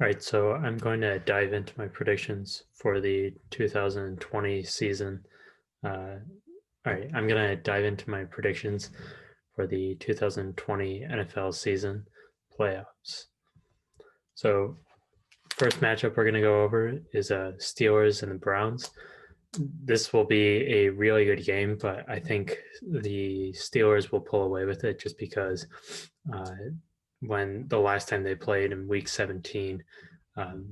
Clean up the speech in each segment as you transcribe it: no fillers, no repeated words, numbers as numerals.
All right, so I'm going to dive into my predictions for the 2020 season. All right, I'm going to dive into my predictions for the 2020 NFL season playoffs. So, first matchup we're going to go over is Steelers and the Browns. This will be a really good game, but I think the Steelers will pull away with it just because uh, when the last time they played in Week 17, um,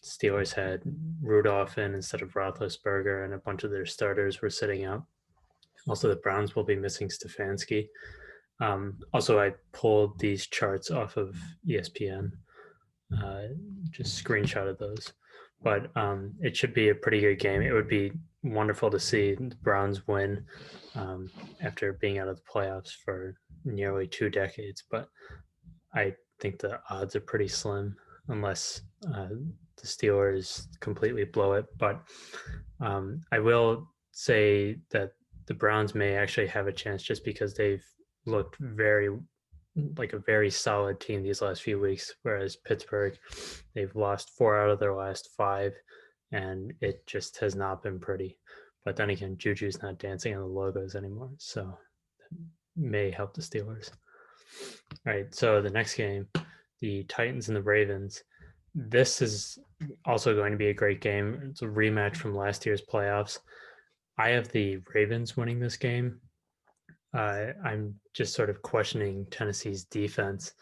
Steelers had Rudolph in instead of Roethlisberger, and a bunch of their starters were sitting out. Also, the Browns will be missing Stefanski. Also, I pulled these charts off of ESPN, uh, just screenshotted those. But it should be a pretty good game. It would be wonderful to see the Browns win after being out of the playoffs for nearly 2 decades. But I think the odds are pretty slim unless the Steelers completely blow it. But I will say that the Browns may actually have a chance just because they've looked like a very solid team these last few weeks, whereas Pittsburgh, they've lost 4 out of their last 5, and it just has not been pretty. But then again, Juju's not dancing on the logos anymore, so that may help the Steelers. All right, so the next game, the Titans and the Ravens. This is also going to be a great game. It's a rematch from last year's playoffs. I have the Ravens winning this game. I'm just sort of questioning Tennessee's defense.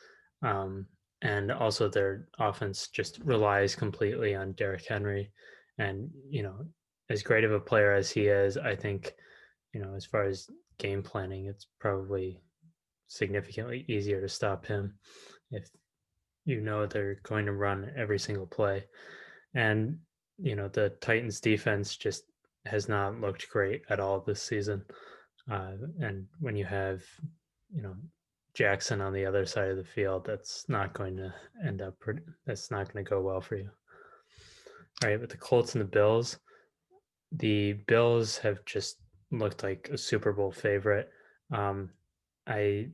Um, and also their offense just relies completely on Derrick Henry. And, as great of a player as he is, I think, as far as game planning, it's probably significantly easier to stop him if they're going to run every single play. And, the Titans defense just has not looked great at all this season. And when you have, you know, Jackson on the other side of the field, that's not going to that's not going to go well for you. All right, with the Colts and the Bills have just looked like a Super Bowl favorite. I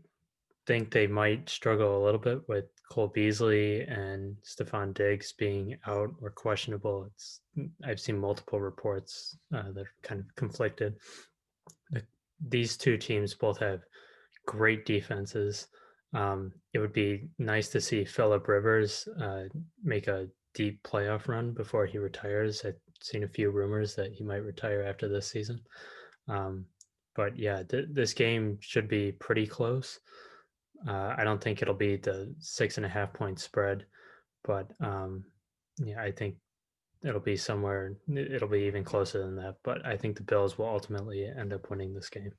think they might struggle a little bit with Cole Beasley and Stephon Diggs being out or questionable. I've seen multiple reports that are kind of conflicted. These two teams both have great defenses. It would be nice to see Philip Rivers make a deep playoff run before he retires. I've seen a few rumors that he might retire after this season. Um, but yeah, this game should be pretty close. I don't think it'll be the 6.5 point spread, but yeah, I think it'll be somewhere. It'll be even closer than that. But I think the Bills will ultimately end up winning this game.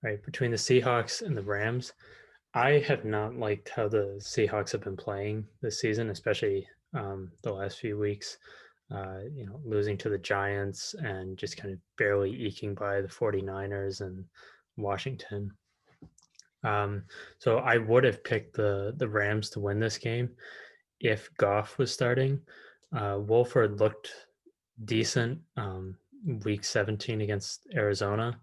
Right, between the Seahawks and the Rams, I have not liked how the Seahawks have been playing this season, especially the last few weeks. Losing to the Giants and just kind of barely eking by the 49ers and Washington. So I would have picked the Rams to win this game if Goff was starting. Wolford looked decent week 17 against Arizona,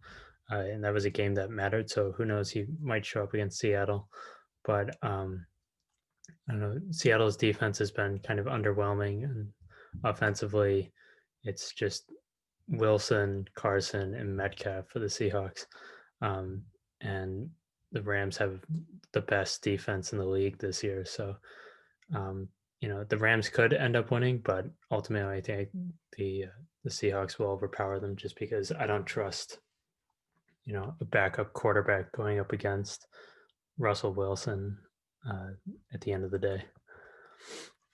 and that was a game that mattered. So who knows? He might show up against Seattle, but I don't know. Seattle's defense has been kind of underwhelming, and offensively, it's just Wilson, Carson, and Metcalf for the Seahawks. And the Rams have the best defense in the league this year. So, the Rams could end up winning, but ultimately, I think the Seahawks will overpower them just because I don't trust, a backup quarterback going up against Russell Wilson at the end of the day.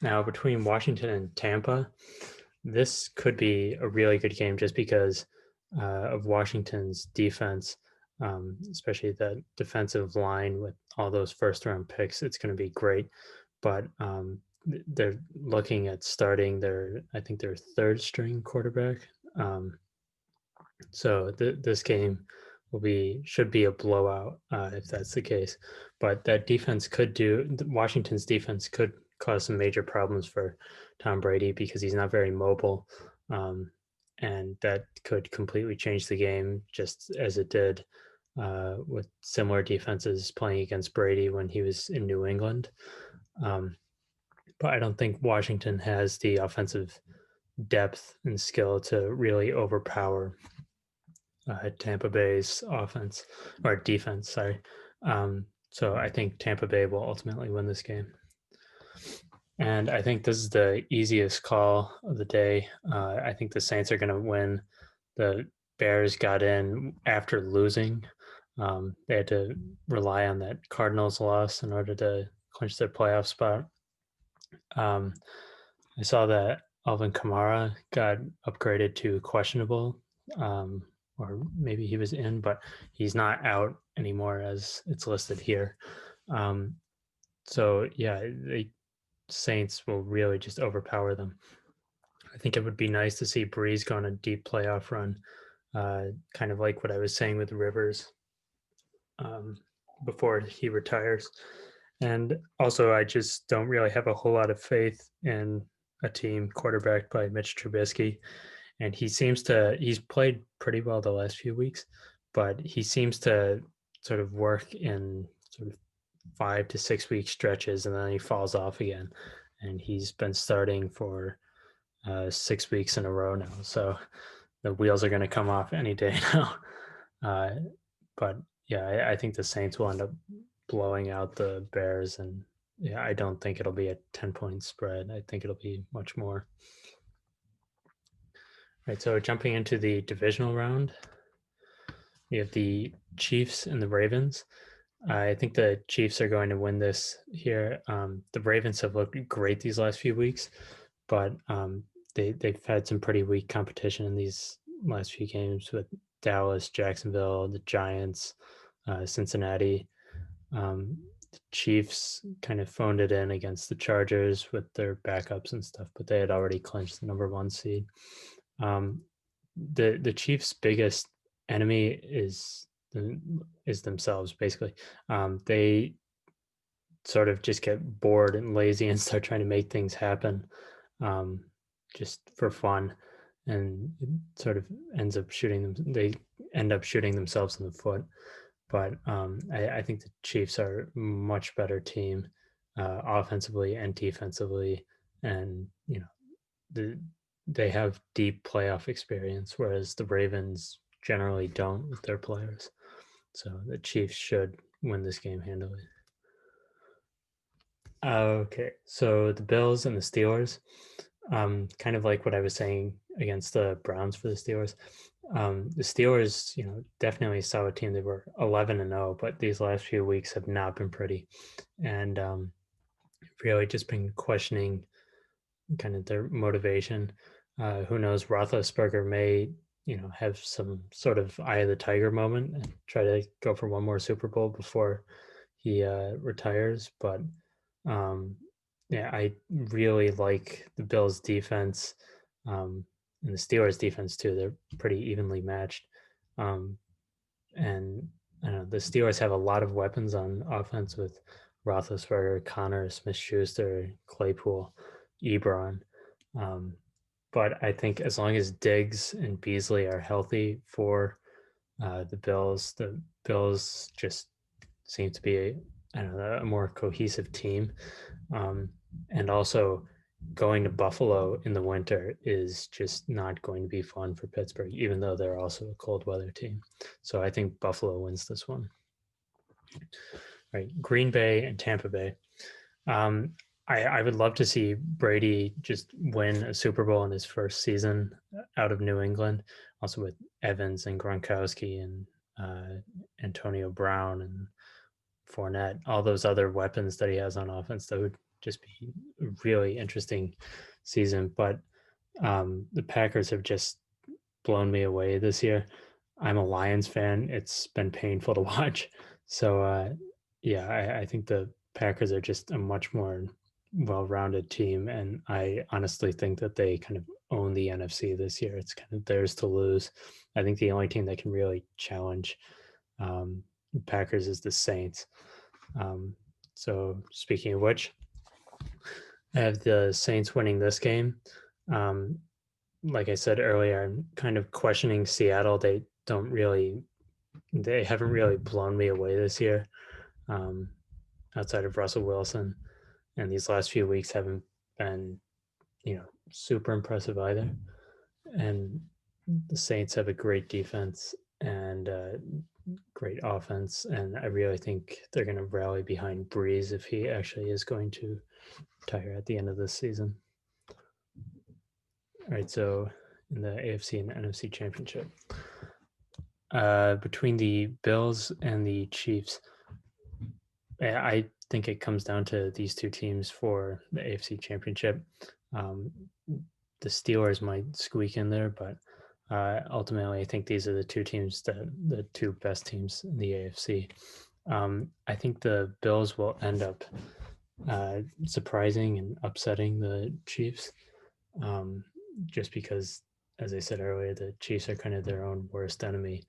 Now, between Washington and Tampa, this could be a really good game just because of Washington's defense, especially the defensive line with all those first-round picks. It's going to be great, but they're looking at starting I think their third-string quarterback. So this game should be a blowout if that's the case. But that defense Washington's defense could cause some major problems for Tom Brady because he's not very mobile. And that could completely change the game just as it did with similar defenses playing against Brady when he was in New England. but I don't think Washington has the offensive depth and skill to really overpower Tampa Bay's offense or defense. Sorry. So I think Tampa Bay will ultimately win this game. And I think this is the easiest call of the day. I think the Saints are going to win. The Bears got in after losing. They had to rely on that Cardinals loss in order to clinch their playoff spot. I saw that Alvin Kamara got upgraded to questionable, or maybe he was in, but he's not out anymore as it's listed here. So yeah, the Saints will really just overpower them. I think it would be nice to see Breeze go on a deep playoff run, kind of like what I was saying with Rivers before he retires. And also, I just don't really have a whole lot of faith in a team quarterbacked by Mitch Trubisky. And he's played pretty well the last few weeks, but he seems to sort of work in sort of 5 to 6 week stretches and then he falls off again. And he's been starting for 6 weeks in a row now. So the wheels are going to come off any day now. But yeah, I think the Saints will end up blowing out the Bears, and yeah, I don't think it'll be a 10-point spread. I think it'll be much more. Right. So jumping into the divisional round, we have the Chiefs and the Ravens. I think the Chiefs are going to win this here. The Ravens have looked great these last few weeks, but they've had some pretty weak competition in these last few games with Dallas, Jacksonville, the Giants, Cincinnati. The Chiefs kind of phoned it in against the Chargers with their backups and stuff, but they had already clinched the number 1 seed. The Chiefs' biggest enemy is themselves, basically. They sort of just get bored and lazy and start trying to make things happen just for fun, and it sort of ends up shooting them. They end up shooting themselves in the foot. But I think the Chiefs are a much better team offensively and defensively, and they have deep playoff experience, whereas the Ravens generally don't with their players. So the Chiefs should win this game handily. Okay, so the Bills and the Steelers, kind of like what I was saying against the Browns for the Steelers. The Steelers, definitely saw a team. They were 11-0, but these last few weeks have not been pretty, and really just been questioning kind of their motivation. Who knows? Roethlisberger may, have some sort of eye of the tiger moment and try to go for one more Super Bowl before he retires. But yeah, I really like the Bills' defense and the Steelers' defense too. They're pretty evenly matched, and I don't know, the Steelers have a lot of weapons on offense with Roethlisberger, Connor, Smith-Schuster, Claypool, Ebron. But I think as long as Diggs and Beasley are healthy for the Bills just seem to be a more cohesive team. And also, going to Buffalo in the winter is just not going to be fun for Pittsburgh, even though they're also a cold weather team. So I think Buffalo wins this one. Right, Green Bay and Tampa Bay. I would love to see Brady just win a Super Bowl in his first season out of New England, also with Evans and Gronkowski and Antonio Brown and Fournette, all those other weapons that he has on offense. That would just be a really interesting season. But the Packers have just blown me away this year. I'm a Lions fan. It's been painful to watch. So yeah, I think the Packers are just a much more well-rounded team, and I honestly think that they kind of own the NFC this year. It's kind of theirs to lose. I think the only team that can really challenge the Packers is the Saints. So speaking of which, I have the Saints winning this game. Like I said earlier, I'm kind of questioning Seattle. They haven't really blown me away this year, outside of Russell Wilson. and these last few weeks haven't been, super impressive either. And the Saints have a great defense and great offense, and I really think they're going to rally behind Breeze if he actually is going to retire at the end of this season. All right, so in the AFC and the NFC Championship, between the Bills and the Chiefs, I think it comes down to these two teams for the AFC Championship. The Steelers might squeak in there, but ultimately, I think these are the two teams the two best teams in the AFC. I think the Bills will end up surprising and upsetting the Chiefs, just because, as I said earlier, the Chiefs are kind of their own worst enemy.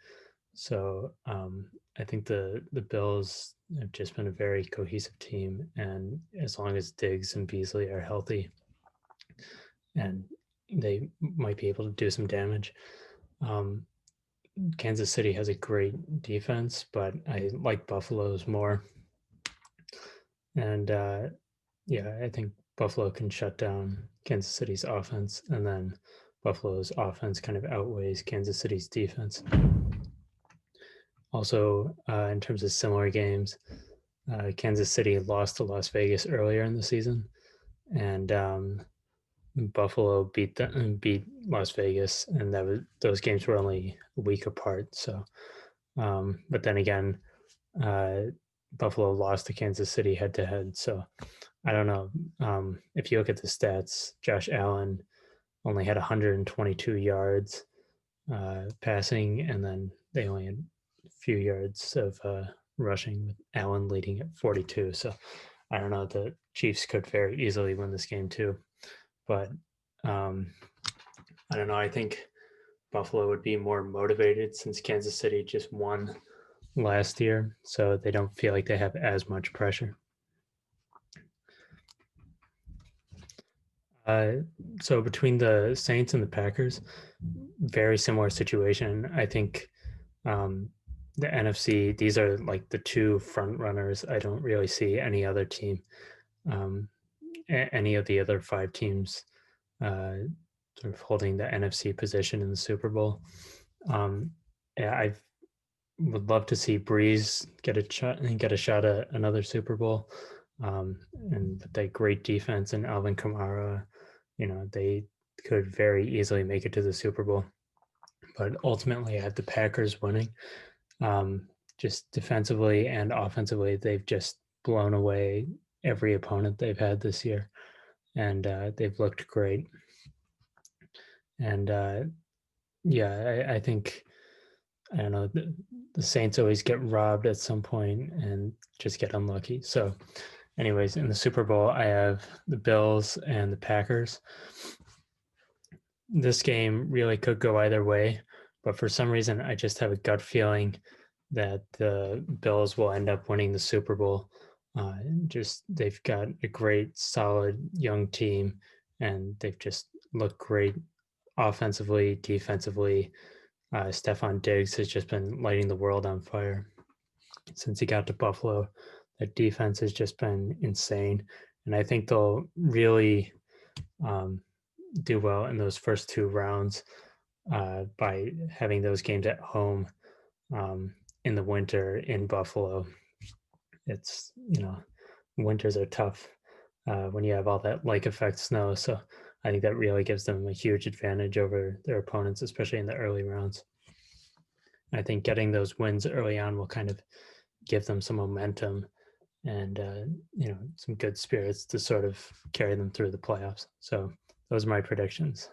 So I think the Bills have just been a very cohesive team, and as long as Diggs and Beasley are healthy, and they might be able to do some damage. Kansas City has a great defense, but I like Buffalo's more. And I think Buffalo can shut down Kansas City's offense, and then Buffalo's offense kind of outweighs Kansas City's defense. Also, in terms of similar games, Kansas City lost to Las Vegas earlier in the season, and Buffalo beat Las Vegas, and those games were only a week apart. So, but then again, Buffalo lost to Kansas City head to head. So I don't know. If you look at the stats, Josh Allen only had 122 yards passing, and then they only had a few yards of rushing, with Allen leading at 42. So I don't know. The Chiefs could very easily win this game too. But I don't know. I think Buffalo would be more motivated since Kansas City just won last year, so they don't feel like they have as much pressure. So between the Saints and the Packers, very similar situation. I think the NFC, these are like the two front runners. I don't really see any other team, any of the other five teams sort of holding the NFC position in the Super Bowl. I would love to see Breeze get a shot at another Super Bowl. And with that great defense and Alvin Kamara, they could very easily make it to the Super Bowl. But ultimately, I had the Packers winning. Just defensively and offensively, they've just blown away every opponent they've had this year, and they've looked great. And I think, I don't know, the Saints always get robbed at some point and just get unlucky. So anyways, in the Super Bowl, I have the Bills and the Packers. This game really could go either way, but for some reason, I just have a gut feeling that the Bills will end up winning the Super Bowl. They've got a great, solid young team, and they've just looked great offensively, defensively. Stefon Diggs has just been lighting the world on fire since he got to Buffalo. That defense has just been insane, and I think they'll really do well in those first two rounds by having those games at home in the winter in Buffalo. It's, winters are tough when you have all that lake effect snow. So I think that really gives them a huge advantage over their opponents, especially in the early rounds. I think getting those wins early on will kind of give them some momentum and some good spirits to sort of carry them through the playoffs. So those are my predictions.